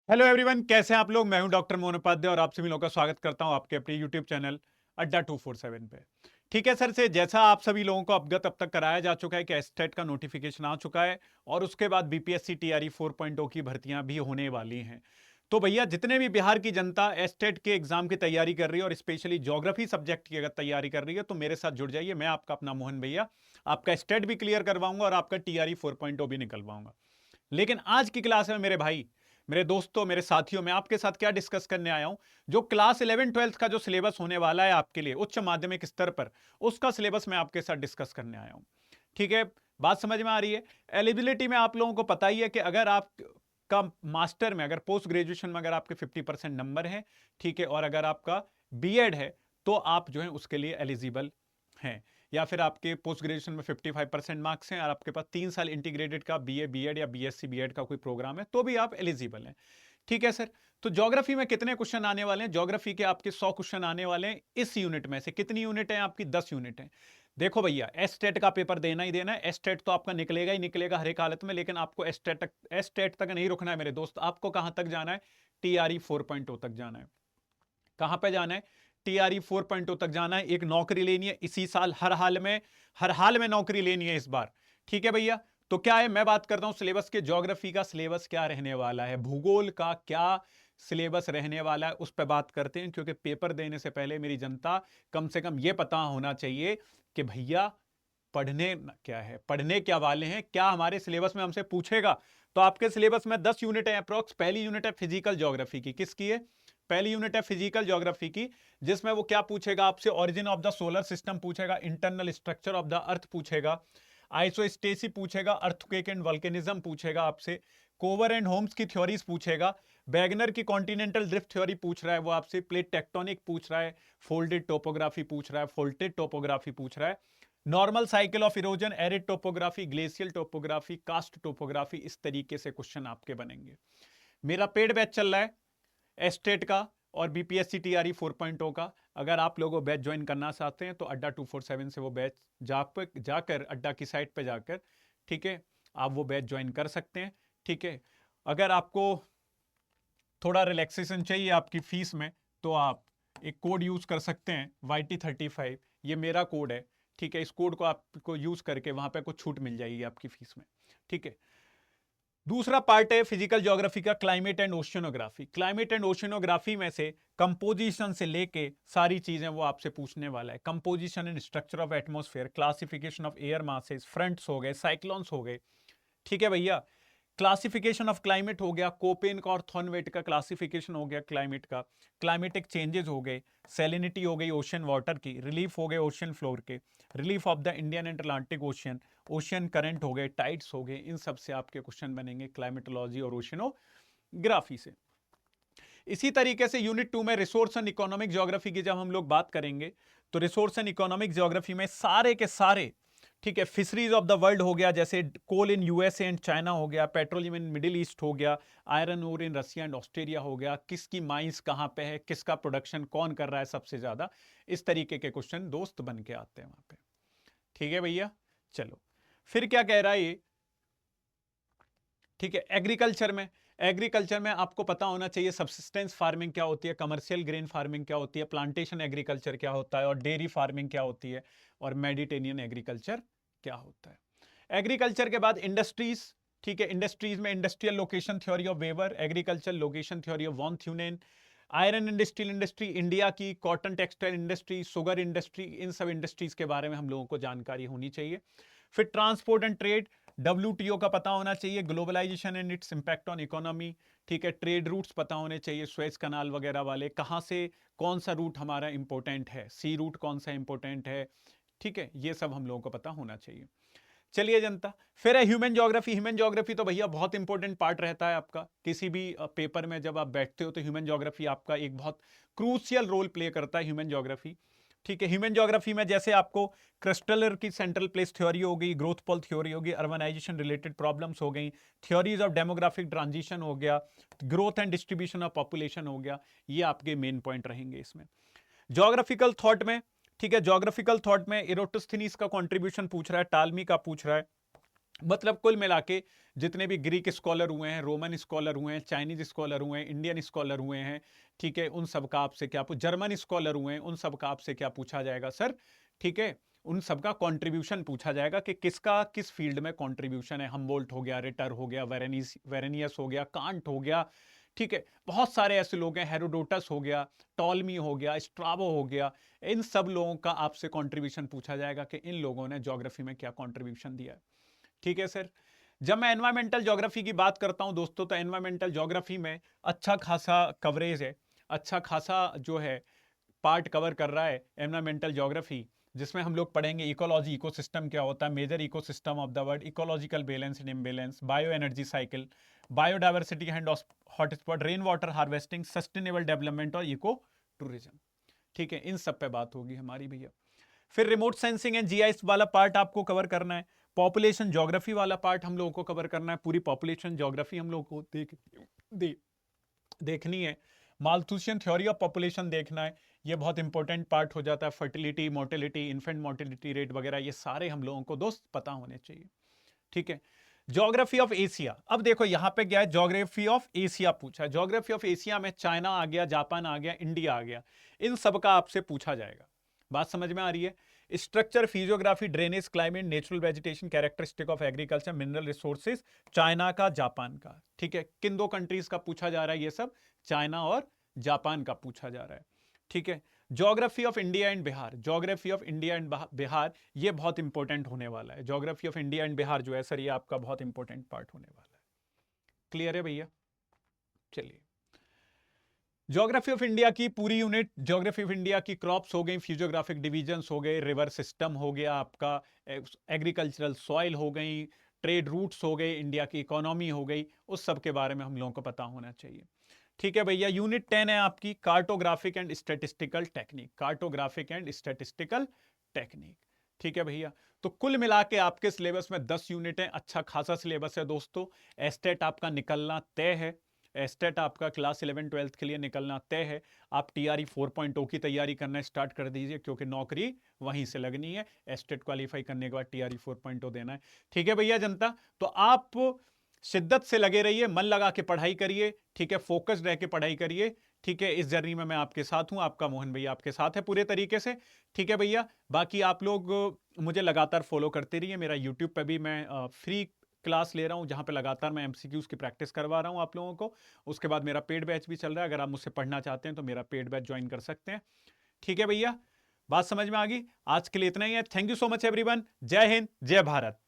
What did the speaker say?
Hello everyone, कैसे हैं आप लोग। मैं हूं डॉक्टर मोहन उपाध्याय और आप सभी लोगों का स्वागत करता हूं आपके अपने यूट्यूब चैनल अड्डा 247 पे। ठीक है सर, से जैसा आप सभी लोगों को अवगत अब तक कराया जा चुका है कि एस्टेट का नोटिफिकेशन आ चुका है और उसके बाद बीपीएससी टीआरई 4.0 की भर्तियां भी होने वाली हैं। तो भैया, जितने भी बिहार की जनता एस्टेट के एग्जाम की तैयारी कर रही है और स्पेशली ज्योग्राफी सब्जेक्ट की अगर तैयारी कर रही है तो मेरे साथ जुड़ जाइए। मैं आपका अपना मोहन भैया आपका एस्टेट भी क्लियर करवाऊंगा और आपका टीआरई 4.0 भी निकलवाऊंगा। लेकिन आज की क्लास में मेरे भाई, मेरे दोस्तों, मेरे साथियों, मैं आपके साथ क्या डिस्कस करने आया हूं, जो क्लास 11 12 का जो सिलेबस होने वाला है आपके लिए उच्च माध्यमिक स्तर पर, उसका सिलेबस मैं आपके साथ डिस्कस करने आया हूं। ठीक है, बात समझ में आ रही है। एलिजिबिलिटी में आप लोगों को पता ही है कि अगर आप का मास्टर में, अगर पोस्ट ग्रेजुएशन में अगर आपके 50% नंबर है, ठीक है, और अगर आपका बीएड है तो आप जो है उसके लिए एलिजिबल हैं। या फिर आपके पोस्ट ग्रेजुएशन में 55% मार्क्स हैं और आपके पास 3 साल इंटीग्रेटेड का बीए बीएड या बीएससी बीएड का कोई प्रोग्राम है तो भी आप एलिजिबल हैं। ठीक है सर। तो ज्योग्राफी में कितने क्वेश्चन आने वाले हैं? ज्योग्राफी के आपके 100 क्वेश्चन आने वाले हैं। इस यूनिट में से कितनी यूनिट है आपकी? 10 यूनिट है। देखो भैया, एस्टेट का पेपर देना ही देना है। एस्टेट तो आपका निकलेगा ही निकलेगा हर एक हालत में, लेकिन आपको एस्टेट तक नहीं रुकना है मेरे दोस्त। आपको कहां तक जाना है? टीआरई 4.0 तक जाना है। कहां पे जाना है? टीआरई 4.0 तक जाना है। एक नौकरी लेनी है इसी साल, हर हाल में नौकरी लेनी है इस बार। ठीक है भैया। तो क्या है, मैं बात करता हूं सिलेबस के। ज्योग्राफी का सिलेबस क्या रहने वाला है, भूगोल का क्या सिलेबस रहने वाला है, उस पर बात करते हैं। क्योंकि पेपर देने से पहले मेरी जनता कम से कम यह पता होना चाहिए कि भैया पढ़ने क्या है, पढ़ने क्या वाले हैं, क्या हमारे सिलेबस में हमसे पूछेगा। तो आपके सिलेबस में 10 यूनिट है अप्रोक्स। पहली यूनिट है फिजिकल ज्योग्राफी की। किसकी है? पहली यूनिट है फिजिकल ज्योग्राफी की, जिसमें वो क्या पूछेगा आपसे? Origin of the solar system पूछेगा, internal structure of the earth पूछेगा, आइसोस्टेसी पूछेगा, अर्थक्वेक एंड वल्केनिज्म पूछेगा आपसे, कोवर एंड होम्स की थ्योरीज पूछेगा, बैगनर की कॉन्टिनेंटल ड्रिफ्ट थ्योरी पूछ रहा है वो आपसे, प्लेट टेक्टोनिक पूछ रहा है, फोल्डेड टोपोग्राफी पूछ रहा है, फोल्टेड टोपोग्राफी पूछ रहा है, normal cycle of erosion, arid topography, glacial topography, karst topography. इस तरीके से क्वेश्चन आपके बनेंगे। मेरा पेड बैच चल रहा है एस्टेट का और बीपीएससी टीआरई 4.0 का। अगर आप लोगों बैच ज्वाइन करना चाहते हैं तो अड्डा 247 से वो बैच जाकर अड्डा की साइट पे जाकर, ठीक है, आप वो बैच ज्वाइन कर सकते हैं। ठीक है। अगर आपको थोड़ा रिलैक्सेशन चाहिए आपकी फीस में तो आप एक कोड यूज कर सकते हैं, YT35। ये मेरा कोड है। ठीक है, इस कोड को आपको यूज करके वहां पे कुछ छूट मिल जाएगी आपकी फीस में। ठीक है। दूसरा पार्ट है फिजिकल ज्योग्राफी का, climate and oceanography. Climate and oceanography में से कंपोजिशन से लेके सारी चीजें वो आपसे पूछने वाला है। Composition and structure of atmosphere, classification of air masses, fronts हो गए, साइक्लोन्स हो गए। ठीक है भैया। क्लासिफिकेशन ऑफ क्लाइमेट हो गया, कोपेन का और थॉर्नवेट का क्लासिफिकेशन हो गया क्लाइमेट का, क्लाइमेटिक चेंजेस हो गए, सैलिनिटी हो गई ओशन वाटर की, रिलीफ हो गए ओशन फ्लोर के, relief of the Indian and Atlantic ocean, ocean current हो गए, टाइड्स हो गए। इन सब से आपके क्वेश्चन बनेंगे क्लाइमेटोलॉजी और ओशियनोग्राफी से। इसी तरीके से यूनिट 2 में रिसोर्स एंड इकोनॉमिक ज्योग्राफी की जब हम लोग बात करेंगे तो रिसोर्स एंड इकोनॉमिक ज्योग्राफी में सारे के सारे, ठीक है, फिशरीज ऑफ द वर्ल्ड हो गया, जैसे coal in USA and China हो गया, पेट्रोलियम इन मिडिल ईस्ट हो गया, iron ore in Russia and Australia हो गया, किसकी माइंस कहां पे है, किसका प्रोडक्शन कौन कर रहा है सबसे ज्यादा। इस तरीके के क्वेश्चन दोस्त बन के आते हैं वहां पे। ठीक है भैया। चलो, फिर क्या कह रहा है ये? ठीक है, एग्रीकल्चर में आपको पता होना चाहिए सब्सिस्टेंस फार्मिंग क्या होती है, कमर्शियल ग्रेन फार्मिंग क्या होती है, प्लांटेशन एग्रीकल्चर क्या होता है, और डेयरी फार्मिंग क्या होती है, और मेडिटेरियन एग्रीकल्चर क्या होता है। एग्रीकल्चर के बाद इंडस्ट्रीज। ठीक है, इंडस्ट्रीज में industrial location theory of Weber, agriculture location theory of von Thunen, iron and steel industry India की, cotton textile industry, sugar industry, इन सब इंडस्ट्रीज के बारे में हम लोगों को जानकारी होनी चाहिए। फिर ट्रांसपोर्ट एंड ट्रेड, WTO का पता होना चाहिए, globalisation and its impact on economy. ठीक है, ट्रेड रूट्स पता होने चाहिए, स्वेज कनाल वगैरह वाले, कहाँ से कौन सा रूट हमारा इंपॉर्टेंट है, सी रूट कौन सा इंपॉर्टेंट है। ठीक है, ये सब हम लोगों को पता होना चाहिए। चलिए जनता, फिर है ह्यूमन ज्योग्राफी। ह्यूमन ज्योग्राफी तो भैया बहुत इंपॉर्टेंट पार्ट रहता है आपका किसी भी पेपर में। जब आप बैठते हो तो ह्यूमन ज्योग्राफी आपका एक बहुत क्रूशियल रोल प्ले करता है, ह्यूमन ज्योग्राफी। ठीक है, ह्यूमन ज्योग्राफी में जैसे आपको क्रिस्टलर की सेंट्रल प्लेस थ्योरी हो गई, ग्रोथ पल थ्योरी हो गई, अर्बनाइजेशन रिलेटेड प्रॉब्लम्स हो गई, थ्योरीज ऑफ डेमोग्राफिक ट्रांजिशन हो गया, growth and distribution of population हो गया। ये आपके मेन पॉइंट रहेंगे इसमें। ज्योग्राफिकल थॉट में, ठीक है, ज्योग्राफिकल थॉट में इरोटोस्थेनीज का कंट्रीब्यूशन पूछ रहा है, टालमी का पूछ रहा है, मतलब कुल मिला के जितने भी ग्रीक स्कॉलर हुए हैं, रोमन स्कॉलर हुए हैं, चाइनीज स्कॉलर हुए हैं, इंडियन स्कॉलर हुए हैं, ठीक है, उन सब का आपसे क्या जर्मन स्कॉलर हुए हैं, उन सब का आपसे क्या पूछा जाएगा सर, ठीक है, उन सब का कंट्रीब्यूशन पूछा जाएगा कि किसका किस फील्ड में कंट्रीब्यूशन है। हमबोल्ट हो गया, रिटर हो गया, वेरेनियस हो गया, कांट हो गया, ठीक है, बहुत सारे ऐसे लोग हैं, हेरोडोटस हो गया, टॉलमी हो गया, स्ट्राबो हो गया, इन सब लोगों का आपसे कंट्रीब्यूशन पूछा जाएगा कि इन लोगों ने ज्योग्राफी में क्या कंट्रीब्यूशन दिया है। ठीक है सर। जब मैं एनवायरमेंटल ज्योग्राफी की बात करता हूं दोस्तों, तो एनवायरमेंटल ज्योग्राफी में अच्छा खासा कवरेज है, अच्छा खासा जो है पार्ट कवर कर रहा है एनवायरमेंटल ज्योग्राफी, जिसमें हम लोग पढ़ेंगे इकोलॉजी, इकोसिस्टम क्या होता है, major ecosystem of the world, ecological balance and imbalance, bio energy cycle, biodiversity and hotspot, rain water harvesting, sustainable development और इको टूरिज्म। ठीक है, इन सब पे बात होगी हमारी भैया। फिर रिमोट सेंसिंग एंड जीआईएस वाला पार्ट आपको कवर करना है, पॉपुलेशन ज्योग्राफी वाला पार्ट हम लोगों को कवर करना है, पूरी पॉपुलेशन ज्योग्राफी हम लोगों को देखनी है, माल्थुसियन थ्योरी ऑफ पॉपुलेशन देखना है, ये बहुत इंपॉर्टेंट पार्ट हो जाता है, fertility, mortality, infant mortality rate वगैरह, ये सारे हम लोगों को दोस्त पता होने चाहिए। ठीक है, ज्योग्राफी ऑफ एशिया, अब देखो यहां पे क्या है, ज्योग्राफी ऑफ एशिया पूछा है, ज्योग्राफी ऑफ एशिया में चाइना आ गया, जापान आ गया, इंडिया आ गया, इन सब का आपसे पूछा जाएगा। बात समझ में आ रही है? Structure, physiography, drainage, climate, natural vegetation, characteristic of agriculture, mineral resources, China का, जापान का। ठीक है, किन दो कंट्रीज का पूछा जा रहा है ये सब? चाइना और जापान का पूछा जा रहा है। ठीक है, geography of India and Bihar, geography of India and Bihar, ये बहुत इंपॉर्टेंट होने वाला है। Geography of India and Bihar जो है सर, ये आपका बहुत इंपॉर्टेंट पार्ट होने वाला है। क्लियर है भैया? चलिए, ज्योग्राफी ऑफ इंडिया की पूरी यूनिट, ज्योग्राफी ऑफ इंडिया की क्रॉप्स हो गई, फिजियोग्राफिक डिवीजन्स हो गए, रिवर सिस्टम हो गया आपका, एग्रीकल्चरल सॉइल हो गई, ट्रेड रूट्स हो गए, इंडिया की इकोनॉमी हो गई, उस सब के बारे में हम लोगों को पता होना चाहिए। ठीक है भैया, यूनिट 10 है आपकी cartographic and statistical technique, cartographic and statistical technique. ठीक है भैया, तो कुल मिला के आपके सिलेबस में 10 यूनिट है, अच्छा खासा सिलेबस है दोस्तों। एस्टेट आपका निकलना तय है, एस्टेट आपका क्लास 11 12 के लिए निकलना तय है। आप टीआरई 4.0 की तैयारी करना स्टार्ट कर दीजिए, क्योंकि नौकरी वहीं से लगनी है, एस्टेट क्वालिफाई करने के बाद टीआरई 4.0 देना है। ठीक है भैया जनता, तो आप शिद्दत से लगे रहिए, मन लगा के पढ़ाई करिए, ठीक है, फोकस्ड रह के पढ़ाई करिए। ठीक है, इस जर्नी में मैं आपके साथ हूं, आपका मोहन भैया आपके साथ है पूरे तरीके से। ठीक है भैया, बाकी आप लोग मुझे लगातार फॉलो करते रहिए, मेरा यूट्यूब पे भी मैं फ्री क्लास ले रहा हूं, जहां पे लगातार मैं एमसीक्यूज की प्रैक्टिस करवा रहा हूं आप लोगों को। उसके बाद मेरा पेड बैच भी चल रहा है, अगर आप मुझसे पढ़ना चाहते हैं तो मेरा पेड बैच ज्वाइन कर सकते हैं। ठीक है भैया, बात समझ में आ गई? आज के लिए इतना ही है। Thank you so much everyone, जय हिंद, जय भारत।